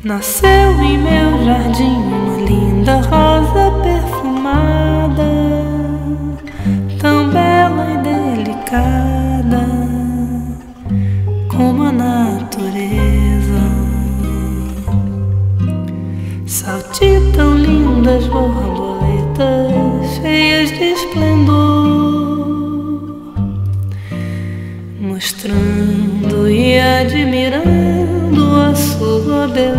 Nasceu em meu jardim uma linda rosa perfumada, tão bela e delicada como a natureza. Saltitam lindas borboletas cheias de esplendor, mostrando e admirando a sua beleza.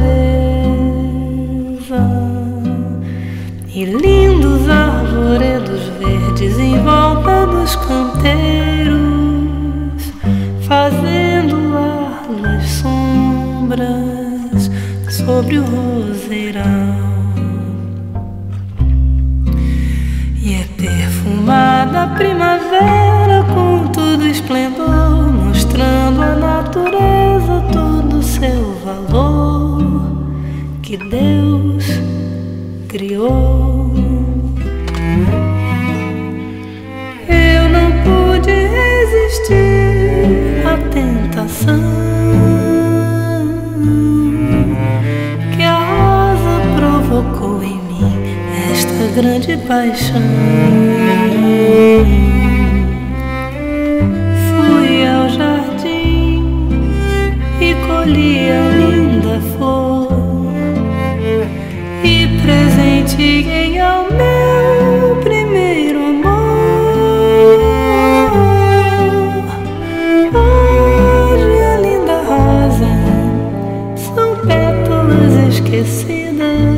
E lindos arvoredos verdes em volta dos canteiros, fazendo largas sombras sobre o roseirão. E é perfumada a primavera com todo esplendor, mostrando a natureza todo o seu valor que Deus criou. Eu não pude resistir à tentação que a rosa provocou em mim, esta grande paixão. Fui ao jardim e colhi a linda flor e presenteei ao meu primeiro amor. Hoje a linda rosa são pétalas esquecidas